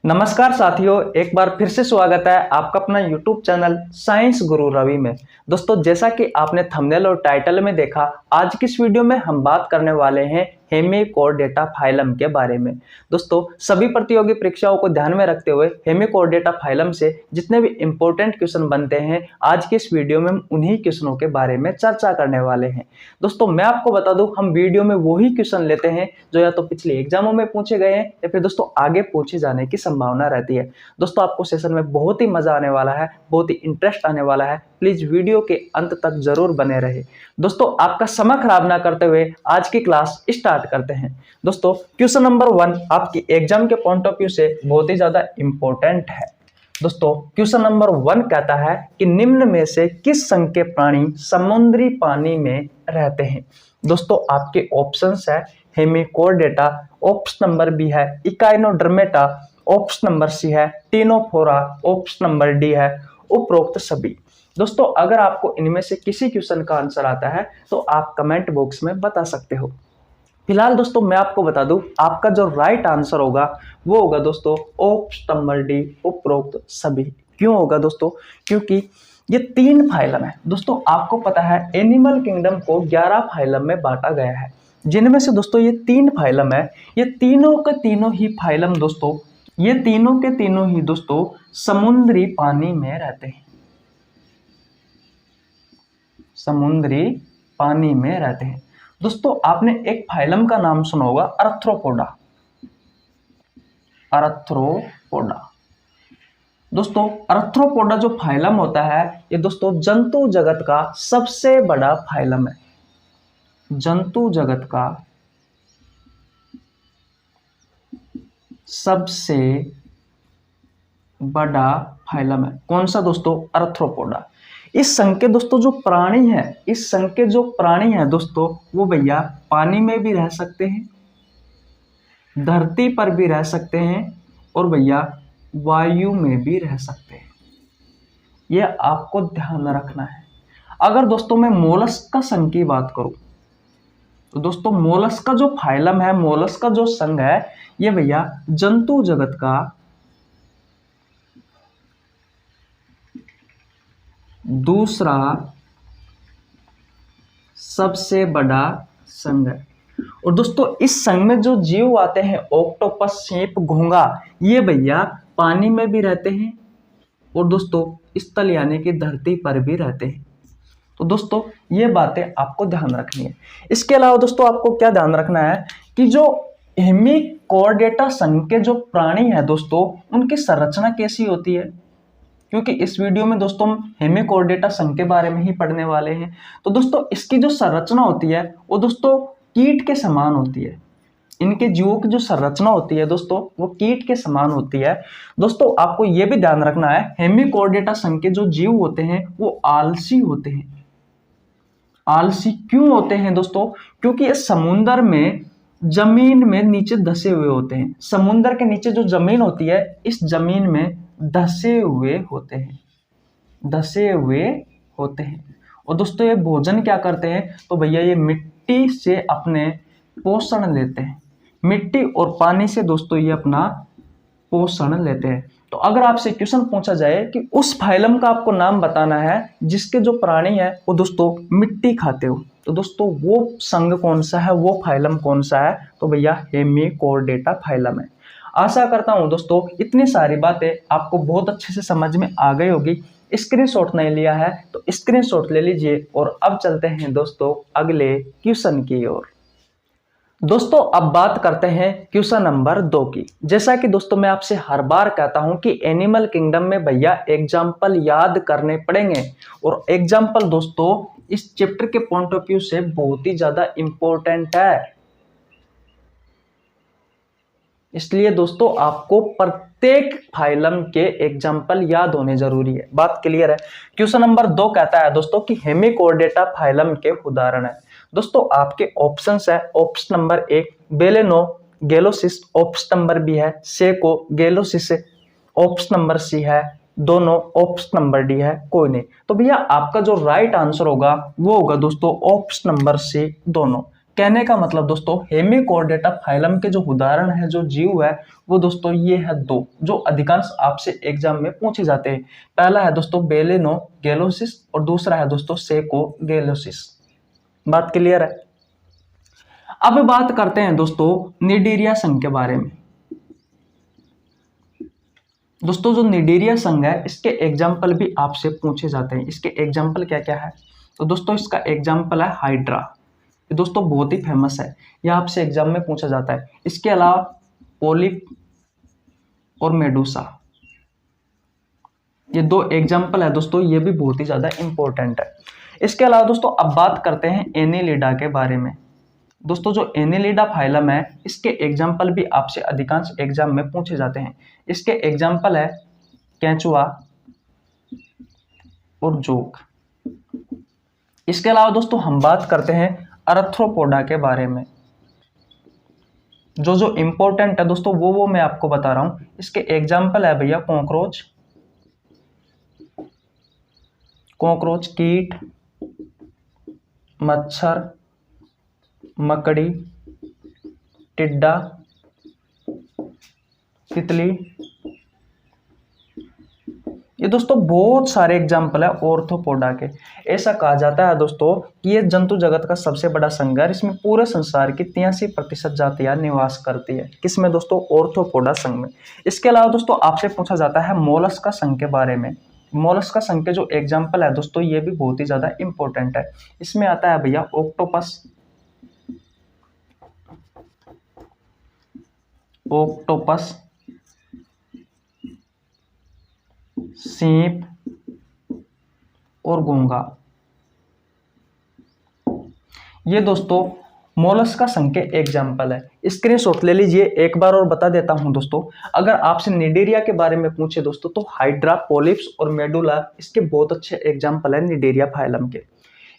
नमस्कार साथियों, एक बार फिर से स्वागत है आपका अपना YouTube चैनल साइंस गुरु रवि में। दोस्तों, जैसा कि आपने थंबनेल और टाइटल में देखा, आज की इस वीडियो में हम बात करने वाले हैं हेमिकोर्डेटा फाइलम के बारे में। दोस्तों, सभी प्रतियोगी परीक्षाओं को ध्यान में रखते हुए हेमिकोर्डेटा फाइलम से जितने भी इंपॉर्टेंट क्वेश्चन बनते हैं, आज की इस वीडियो में हम उन्हीं क्वेश्चनों के बारे में चर्चा करने वाले हैं। दोस्तों, मैं आपको बता दूं, हम वीडियो में वही क्वेश्चन लेते हैं जो या तो पिछले एग्जामों में पूछे गए हैं या फिर दोस्तों आगे पूछे जाने की संभावना रहती है। दोस्तों, आपको सेशन में बहुत ही मजा आने वाला है, बहुत ही इंटरेस्ट आने वाला है। प्लीज वीडियो के अंत तक जरूर बने रहे। दोस्तों, आपका समय खराब ना करते हुए आज की क्लास स्टार्ट करते हैं। दोस्तों, क्वेश्चन नंबर 1 आपकी एग्जाम के पॉइंट ऑफ व्यू से बहुत ही ज्यादा इंपॉर्टेंट है। दोस्तों, क्वेश्चन नंबर 1 कहता है कि निम्न में से किस संघ के प्राणी समुद्री पानी में रहते हैं। दोस्तों, आपके ऑप्शंस है हेमिकोर्डेटा, ऑप्शन नंबर बी है इकाइनोडर्मेटा, ऑप्शन नंबर सी है टिनोफोरा, ऑप्शन नंबर डी है उपरोक्त सभी। दोस्तों, अगर आपको इनमें से किसी क्वेश्चन का आंसर आता है तो आप कमेंट बॉक्स में बता सकते हो। फिलहाल दोस्तों, मैं आपको बता दूं, आपका जो राइट आंसर होगा वो होगा दोस्तों ऑप्शन नंबर डी, उपरोक्त सभी। क्यों होगा दोस्तों? क्योंकि ये 3 फाइलम है। दोस्तों, आपको पता है एनिमल किंगडम को 11 फाइलम में बांटा गया है, जिनमें से दोस्तों ये 3 फाइलम है। ये तीनों के तीनों ही फाइलम दोस्तों, ये तीनों के तीनों ही दोस्तों समुद्री पानी में रहते हैं, समुद्री पानी में रहते हैं। दोस्तों, आपने एक फाइलम का नाम सुना होगा अर्थ्रोपोडा, अर्थ्रोपोडा। दोस्तों, अर्थ्रोपोडा जो फाइलम होता है, ये दोस्तों जंतु जगत का सबसे बड़ा फाइलम है। जंतु जगत का सबसे बड़ा फाइलम है। कौन सा दोस्तों? अर्थ्रोपोडा। इस संघ के दोस्तों जो प्राणी है, इस संघ के जो प्राणी है दोस्तों, वो भैया पानी में भी रह सकते हैं, धरती पर भी रह सकते हैं और भैया वायु में भी रह सकते हैं। ये आपको ध्यान रखना है। अगर दोस्तों मैं मोलस्क का संघ की बात करूं तो दोस्तों मोलस्क का जो फाइलम है, मोलस्क का जो संघ है, ये भैया जंतु जगत का दूसरा सबसे बड़ा संघ है। और दोस्तों इस संघ में जो जीव आते हैं, ऑक्टोपस, सीप, घोंगा, ये भैया पानी में भी रहते हैं और दोस्तों स्थल यानी कि धरती पर भी रहते हैं। तो दोस्तों ये बातें आपको ध्यान रखनी है। इसके अलावा दोस्तों आपको क्या ध्यान रखना है कि जो हेमिकोर्डेटा संघ के जो प्राणी है दोस्तों, उनकी संरचना कैसी होती है, क्योंकि इस वीडियो में दोस्तों हम हेमिकोर्डेटा संघ के बारे में ही पढ़ने वाले हैं। तो दोस्तों इसकी जो संरचना होती है वो दोस्तों कीट के समान होती है। इनके जीवों की जो संरचना होती है दोस्तों, वो कीट के समान होती है। दोस्तों आपको ये भी ध्यान रखना है, हेमिकोर्डेटा संघ के जो जीव होते हैं वो आलसी होते हैं। आलसी क्यों होते हैं दोस्तों? क्योंकि ये समुद्र में जमीन में नीचे धसे हुए होते हैं। समुद्र के नीचे जो जमीन होती है, इस जमीन में धसे हुए होते हैं, धसे हुए होते हैं। और दोस्तों ये भोजन क्या करते हैं? तो भैया ये मिट्टी से अपने पोषण लेते हैं। मिट्टी और पानी से दोस्तों ये अपना पोषण लेते हैं। तो अगर आपसे क्वेश्चन पूछा जाए कि उस फाइलम का आपको नाम बताना है जिसके जो प्राणी है वो दोस्तों मिट्टी खाते हो, तो दोस्तों वो संघ कौन सा है, वो फाइलम कौन सा है? तो भैया हेमिकोर्डेटा फाइलम है। आशा करता हूं दोस्तों इतनी सारी बातें आपको बहुत अच्छे से समझ में आ गई होगी। स्क्रीनशॉट नहीं लिया है तो स्क्रीनशॉट ले लीजिए और अब चलते हैं दोस्तों अगले क्वेश्चन की ओर। दोस्तों अब बात करते हैं क्वेश्चन नंबर 2 की। जैसा कि दोस्तों मैं आपसे हर बार कहता हूं कि एनिमल किंगडम में भैया एग्जाम्पल याद करने पड़ेंगे, और एग्जाम्पल दोस्तों इस चैप्टर के पॉइंट ऑफ व्यू से बहुत ही ज्यादा इंपॉर्टेंट है। इसलिए दोस्तों आपको प्रत्येक फाइलम के एग्जाम्पल याद होने जरूरी है। बात क्लियर है? क्वेश्चन नंबर 2 कहता है दोस्तों कि हेमिकोर्डेटा फाइलम के उदाहरण है। दोस्तों आपके ऑप्शंस है, ऑप्शन नंबर 1 बेलेनो गैलोसिस, ऑप्शन नंबर बी है सेको गैलोसिस, ऑप्शन नंबर सी है दोनों, ऑप्शन नंबर डी है कोई नहीं। तो भैया आपका जो राइट आंसर होगा वो होगा दोस्तों ऑप्शन नंबर सी दोनों। कहने का मतलब दोस्तों हेमिकोर्डेटा फाइलम के जो उदाहरण है, जो जीव है वो दोस्तों ये है दो, जो अधिकांश आपसे एग्जाम में पूछे जाते हैं। पहला है दोस्तों बेलेनोगेलोसिस और दूसरा है दोस्तों सेकोगेलोसिस। बात क्लियर है। अब बात करते हैं दोस्तों निडीरिया संघ के बारे में। दोस्तों जो निडीरिया संघ है इसके एग्जाम्पल भी आपसे पूछे जाते हैं। इसके एग्जाम्पल क्या क्या है? तो दोस्तों इसका एग्जाम्पल है हाइड्रा, ये दोस्तों बहुत ही फेमस है, यह आपसे एग्जाम में पूछा जाता है। इसके अलावा पोलिप और मेडूसा, ये दो एग्जाम्पल है दोस्तों, ये भी बहुत ही ज्यादा इंपॉर्टेंट है। इसके अलावा दोस्तों अब बात करते हैं एनिलिडा के बारे में। दोस्तों जो एनिलिडा फाइलम है इसके एग्जाम्पल भी आपसे अधिकांश एग्जाम में पूछे जाते हैं। इसके एग्जाम्पल है केंचुआ और जोक। इसके अलावा दोस्तों हम बात करते हैं अर्थ्रोपोडा के बारे में। जो जो इंपॉर्टेंट है दोस्तों वो मैं आपको बता रहा हूं। इसके एग्जाम्पल है भैया कॉकरोच, कीट, मच्छर, मकड़ी, टिड्डा, तितली। ये दोस्तों बहुत सारे एग्जाम्पल है ऑर्थोपोडा के। ऐसा कहा जाता है दोस्तों कि ये जंतु जगत का सबसे बड़ा संघ है, इसमें पूरे संसार की 83% जातियां निवास करती है। किसमें दोस्तों? ऑर्थोपोडा संघ में। इसके अलावा दोस्तों आपसे पूछा जाता है मोलस्का संघ के बारे में। मोलस्का संघ के जो एग्जाम्पल है दोस्तों ये भी बहुत ही ज्यादा इंपॉर्टेंट है। इसमें आता है भैया ऑक्टोपस, सीप और घोंघा। ये दोस्तों मोलस्का संघ के एग्जाम्पल है। स्क्रीनशॉट ले लीजिए। एक बार और बता देता हूं दोस्तों, अगर आपसे निडेरिया के बारे में पूछे दोस्तों तो हाइड्रा, पोलिप्स और मेडुला इसके बहुत अच्छे एग्जाम्पल है निडेरिया फाइलम के।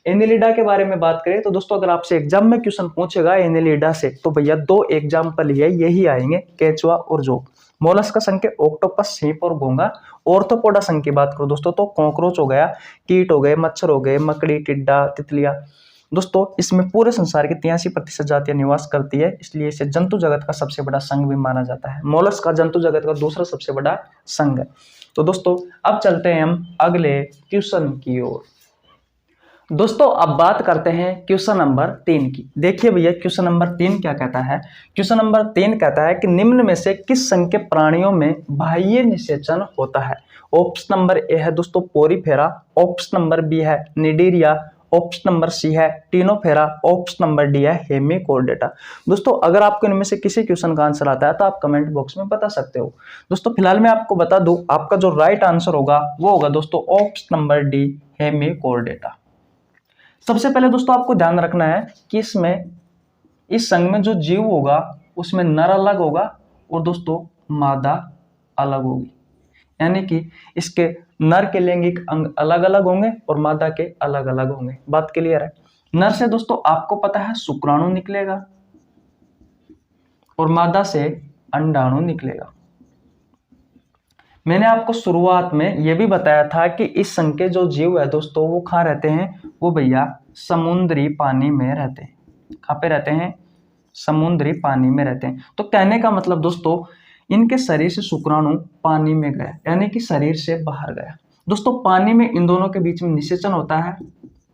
एनिलिडा के बारे में बात करें तो दोस्तों अगर आपसे एग्जाम में क्वेश्चन पूछेगा एनिलिडा से तो भैया दो एग्जाम्पल ही है, यही आएंगे, केंचुआ और जोक। मोलस्का संघ के ऑक्टोपस, सीप और घोंघा। ऑर्थोपोडा संघ की बात करो दोस्तों तो कॉकरोच हो गया, कीट हो गए, मच्छर हो गए, मकड़ी, टिड्डा, तितलियां। दोस्तों इसमें पूरे संसार की 83% जातियां निवास करती है, इसलिए इसे जंतु जगत का सबसे बड़ा संघ भी माना जाता है। मोलस्का जंतु जगत का दूसरा सबसे बड़ा संघ है। तो दोस्तों अब चलते हैं हम अगले क्वेश्चन की ओर। दोस्तों अब बात करते हैं क्वेश्चन नंबर 3 की। देखिए भैया क्वेश्चन नंबर 3 क्या कहता है। क्वेश्चन नंबर 3 कहता है कि निम्न में से किस संघ के प्राणियों में बाह्य निषेचन होता है? ऑप्शन नंबर ए है दोस्तों पोरीफेरा, ऑप्शन नंबर बी है निडीरिया, ऑप्शन नंबर सी है टीनोफेरा, ऑप्शन नंबर डी है हेमिकोर्डेटा। दोस्तों अगर आपको इनमें से किसी क्वेश्चन का आंसर आता है तो आप कमेंट बॉक्स में बता सकते हो। दोस्तों फिलहाल मैं आपको बता दूं, आपका जो राइट आंसर होगा वो होगा दोस्तों ऑप्शन नंबर डी हेमिकोर्डेटा। सबसे पहले दोस्तों आपको ध्यान रखना है कि इस संघ में जो जीव होगा उसमें नर अलग होगा और दोस्तों मादा अलग होगी, यानी कि इसके नर के लैंगिक अंग अलग अलग होंगे और मादा के अलग अलग होंगे। बात क्लियर है। नर से दोस्तों आपको पता है शुक्राणु निकलेगा और मादा से अंडाणु निकलेगा। मैंने आपको शुरुआत में यह भी बताया था कि इस संघ के जो जीव है दोस्तों वो कहाँ रहते हैं? वो भैया समुद्री पानी में रहते हैं। कहाँ पे रहते हैं? समुद्री पानी में रहते हैं। तो कहने का मतलब दोस्तों इनके शरीर से शुक्राणु पानी में गया, यानी कि शरीर से बाहर गया। दोस्तों पानी में इन दोनों के बीच में निषेचन होता है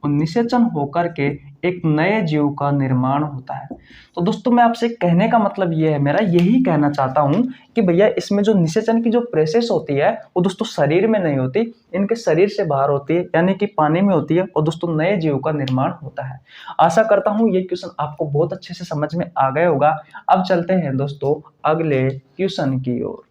और निषेचन होकर के एक नए जीव का निर्माण होता है। तो दोस्तों मैं आपसे कहने का मतलब ये है, मेरा यही कहना चाहता हूं कि भैया इसमें जो निषेचन की जो प्रोसेस होती है वो दोस्तों शरीर में नहीं होती, इनके शरीर से बाहर होती है, यानी कि पानी में होती है और दोस्तों नए जीव का निर्माण होता है। आशा करता हूं ये क्वेश्चन आपको बहुत अच्छे से समझ में आ गया होगा। अब चलते हैं दोस्तों अगले क्वेश्चन की ओर।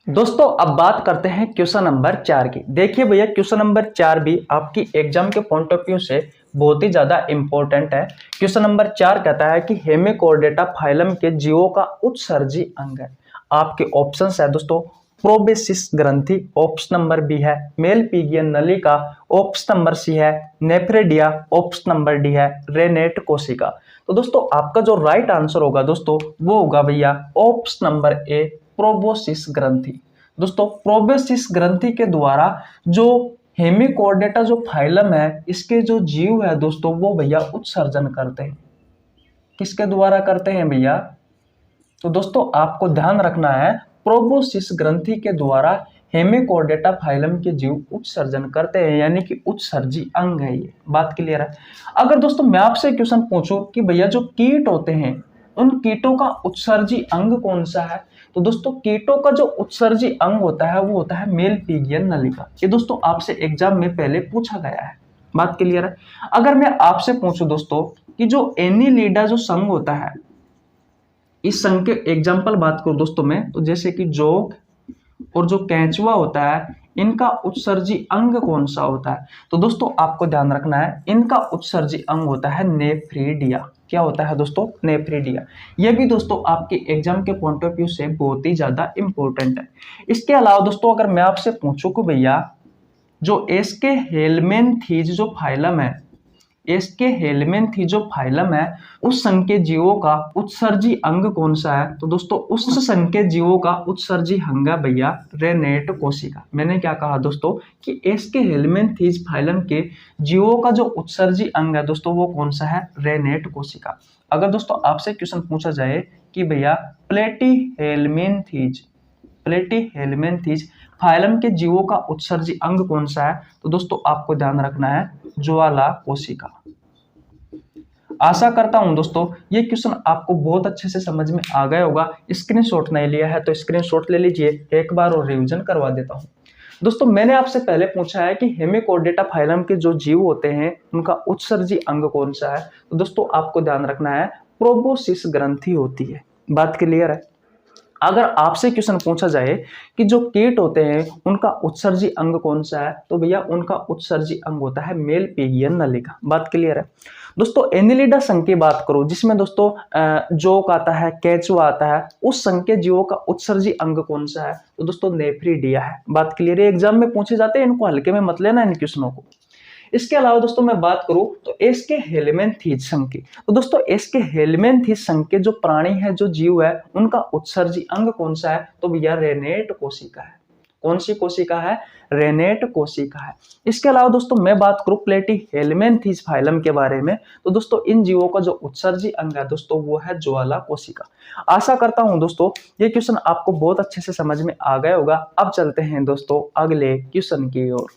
दोस्तों अब बात करते हैं क्वेश्चन नंबर 4 की। देखिए भैया क्वेश्चन नंबर 4 भी आपकी एग्जाम के पॉइंट ऑफ व्यू से बहुत ही ज्यादा इंपॉर्टेंट है। क्वेश्चन नंबर 4 कहता है कि हेमिकोर्डेटा फाइलम के जीवों का उत्सर्जी अंग है। आपके ऑप्शंस है दोस्तों प्रोबेसिस ग्रंथि, ऑप्शन नंबर बी है मेलपिगियन नलिका, ऑप्शन नंबर सी है नेफ्रेडिया, ऑप्शन नंबर डी है रेनेट कोशिका। तो दोस्तों आपका जो राइट आंसर होगा दोस्तों वो होगा भैया ऑप्शन नंबर ए प्रोबोसिस ग्रंथि। दोस्तों प्रोबोसिस ग्रंथि के द्वारा जो हेमिकोर्डेटा जो फाइलम है इसके जो जीव है दोस्तों वो भैया उत्सर्जन करते हैं। किसके द्वारा करते हैं भैया? तो दोस्तों आपको ध्यान रखना है प्रोबोसिस ग्रंथि के द्वारा हेमिकोर्डेटा फाइलम के जीव उत्सर्जन करते हैं, यानी कि उत्सर्जी अंग है ये। बात क्लियर है? अगर दोस्तों मैं आपसे क्वेश्चन पूछूं कि भैया जो कीट होते हैं उन कीटों का उत्सर्जी अंग कौन सा है, तो दोस्तों कीटों का जो उत्सर्जी अंग होता है वो होता है मेलपिगियन नलिका। ये दोस्तों आपसे एग्जाम में पहले पूछा गया है। बात क्लियर है? अगर मैं आपसे पूछूं दोस्तों कि जो एनिलिडा जो संघ होता है, इस संघ के एग्जाम्पल बात करूं दोस्तों मैं, तो जैसे कि जोग और जो केंचुआ होता है, इनका उत्सर्जी अंग कौन सा होता है? तो दोस्तों आपको ध्यान रखना है इनका उत्सर्जी अंग होता है नेफ्रीडिया। क्या होता है दोस्तों? नेफ्रीडिया। यह भी दोस्तों आपके एग्जाम के पॉइंट ऑफ व्यू से बहुत ही ज्यादा इंपॉर्टेंट है। इसके अलावा दोस्तों अगर मैं आपसे पूछूं कि भैया जो एस्के हेलमेंथीज जो फाइलम है, एस्के हेलमेंथीज जो फाइलम है, उस संघ के जीवों का उत्सर्जी अंग कौन सा है? तो दोस्तों उस संघ के जीवों का उत्सर्जी अंग है भैया रेनेट कोशिका। मैंने क्या कहा दोस्तों कि एस्के हेलमेंथीज फाइलम के जीवों का जो उत्सर्जी अंग है दोस्तों वो कौन सा है? रेनेट कोशिका। अगर दोस्तों आपसे क्वेश्चन पूछा जाए कि भैया प्लेटीहेलमिन्थीज फाइलम के जीवों का उत्सर्जी अंग कौन सा है, तो दोस्तों आपको ध्यान रखना है ज्वाला कोशिका। आशा करता हूं दोस्तों ये क्वेश्चन आपको बहुत अच्छे से समझ में आ गया होगा। स्क्रीनशॉट नहीं लिया है तो स्क्रीनशॉट ले लीजिए, एक बार और रिवीजन करवा देता हूं। दोस्तों मैंने आपसे पहले पूछा है कि हेमिकोर्डेटा फाइलम के जो जीव होते हैं उनका उत्सर्जी अंग कौन सा है, तो दोस्तों आपको ध्यान रखना है प्रोबोसिस ग्रंथि होती है। बात क्लियर है? अगर आपसे क्वेश्चन पूछा जाए कि जो कीट होते हैं उनका उत्सर्जी अंग कौन सा है, तो भैया उनका उत्सर्जी अंग होता है मेलपिगियन नलिका। बात क्लियर है? दोस्तों एनिलिडा संघ की बात करो जिसमें दोस्तों जोक आता है, केंचुआ आता है, उस संघ के जीवों का उत्सर्जी अंग कौन सा है, तो दोस्तों नेफ्रीडिया है। बात क्लियर है? एग्जाम में पूछे जाते हैं, इनको हल्के में मत लेना इन क्वेश्चनों को। इसके अलावा दोस्तों मैं बात करूं तो एस्के हेलमेंथीज संघ की, तो दोस्तों एस्के हेलमेंथीज संघ के जो प्राणी है, जो जीव है, उनका उत्सर्जी अंग कौन सा है, तो भैया रेनेट कोशिका है। कौन सी कोशिका है? रेनेट कोशिका है। इसके अलावा दोस्तों मैं बात करूं प्लेटीहेलमिन्थीज फाइलम के बारे में, तो दोस्तों इन जीवों का जो उत्सर्जी अंग है दोस्तों वो है ज्वाला कोशिका। आशा करता हूं दोस्तों ये क्वेश्चन आपको बहुत अच्छे से समझ में आ गया होगा। अब चलते हैं दोस्तों अगले क्वेश्चन की ओर।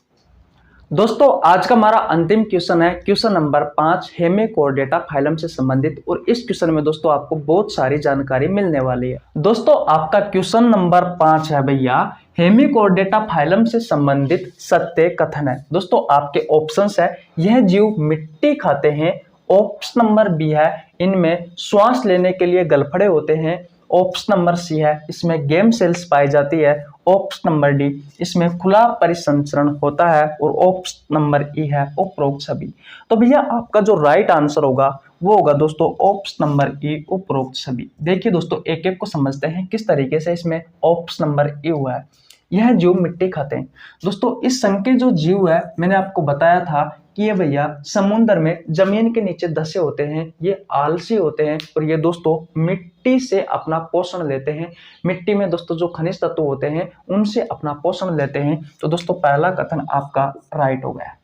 दोस्तों आज का हमारा अंतिम क्वेश्चन है क्वेश्चन नंबर 5 हेमिकोर्डेटा फाइलम से संबंधित, और इस क्वेश्चन में दोस्तों आपको बहुत सारी जानकारी मिलने वाली है। दोस्तों आपका क्वेश्चन नंबर 5 है भैया हेमिकोर्डेटा फाइलम से संबंधित सत्य कथन है। दोस्तों आपके ऑप्शंस है, यह जीव मिट्टी खाते हैं। ऑप्शन नंबर बी है इनमें श्वास लेने के लिए गलफड़े होते हैं। ऑप्शन नंबर सी है इसमें गेम सेल्स पाई जाती है। ऑप्शन नंबर डी इसमें खुला परिसंचरण होता है, और ऑप्शन नंबर ई है उपरोक्त सभी। तो भैया आपका जो राइट आंसर होगा वो होगा दोस्तों ऑप्शन नंबर ई उपरोक्त सभी। देखिए दोस्तों एक एक को समझते हैं किस तरीके से इसमें ऑप्शन नंबर ई हुआ है। यह जीव मिट्टी खाते हैं। दोस्तों इस संघ के जो जीव है मैंने आपको बताया था कि ये भैया समुद्र में जमीन के नीचे धसे होते हैं, ये आलसी होते हैं, और ये दोस्तों मिट्टी से अपना पोषण लेते हैं। मिट्टी में दोस्तों जो खनिज तत्व होते हैं उनसे अपना पोषण लेते हैं। तो दोस्तों पहला कथन आपका राइट हो गया।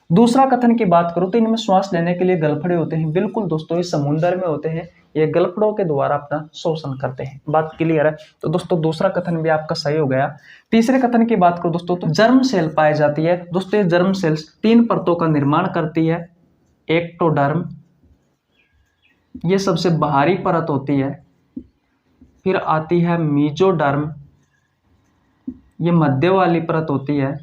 दूसरा कथन की बात करूं तो इनमें श्वास लेने के लिए गलफड़े होते हैं। बिल्कुल दोस्तों ये समुद्र में होते हैं, ये गलफड़ों के द्वारा अपना शोषण करते हैं। बात क्लियर है? तो दोस्तों दूसरा कथन भी आपका सही हो गया। तीसरे कथन की बात करो दोस्तों तो जर्म सेल पाई जाती है। दोस्तों ये जर्म सेल्स 3 परतों का निर्माण करती है। एक्टोडर्म ये सबसे बाहरी परत होती है, फिर आती है मीजोडर्म ये मध्य वाली परत होती है,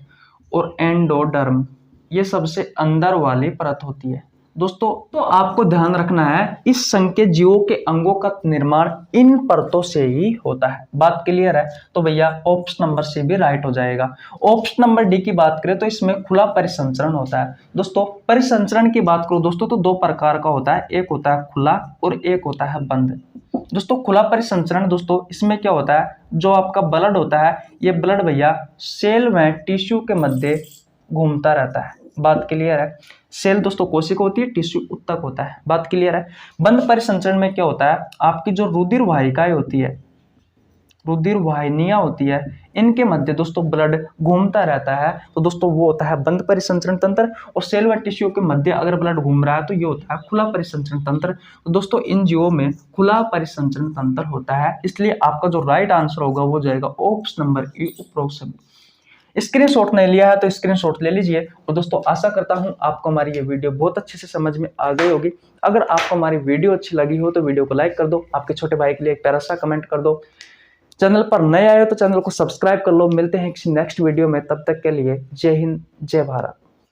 और एंडोडर्म ये सबसे अंदर वाली परत होती है। दोस्तों तो आपको ध्यान रखना है इस संघ के जीवों के अंगों का निर्माण इन परतों से ही होता है। बात क्लियर है? तो भैया ऑप्शन नंबर सी भी राइट हो जाएगा। ऑप्शन नंबर डी की बात करें तो इसमें खुला परिसंचरण होता है। दोस्तों परिसंचरण की बात करो दोस्तों तो 2 प्रकार का होता है, एक होता है खुला और एक होता है बंद। दोस्तों खुला परिसंचरण दोस्तों इसमें क्या होता है, जो आपका ब्लड होता है ये ब्लड भैया सेल में टिश्यू के मध्य घूमता रहता है। बात क्लियर है? सेल दोस्तों कोशिका होती है, टिश्यू उत्तक होता है। बात क्लियर है? बंद परिसंचरण में क्या होता है, आपकी जो रुधिर वाहिकाएं होती है रुधिर वाहिनियां होती है, इनके मध्य दोस्तों ब्लड घूमता रहता है, तो दोस्तों वो होता है बंद परिसंचरण तंत्र। और सेल व टिश्यू के मध्य अगर ब्लड घूम रहा है तो ये होता है खुला परिसंचरण तंत्र। तो दोस्तों इन जीवों में खुला परिसंचरण तंत्र होता है, इसलिए आपका जो राइट आंसर होगा वो जाएगा ऑप्शन नंबर ए, उपरोक्त सभी। स्क्रीनशॉट नहीं लिया है तो स्क्रीनशॉट ले लीजिए। और दोस्तों आशा करता हूं आपको हमारी ये वीडियो बहुत अच्छे से समझ में आ गई होगी। अगर आपको हमारी वीडियो अच्छी लगी हो तो वीडियो को लाइक कर दो, आपके छोटे भाई के लिए एक प्यारा सा कमेंट कर दो। चैनल पर नए आए हो तो चैनल को सब्सक्राइब कर लो। मिलते हैं किसी नेक्स्ट वीडियो में, तब तक के लिए जय हिंद, जय भारत।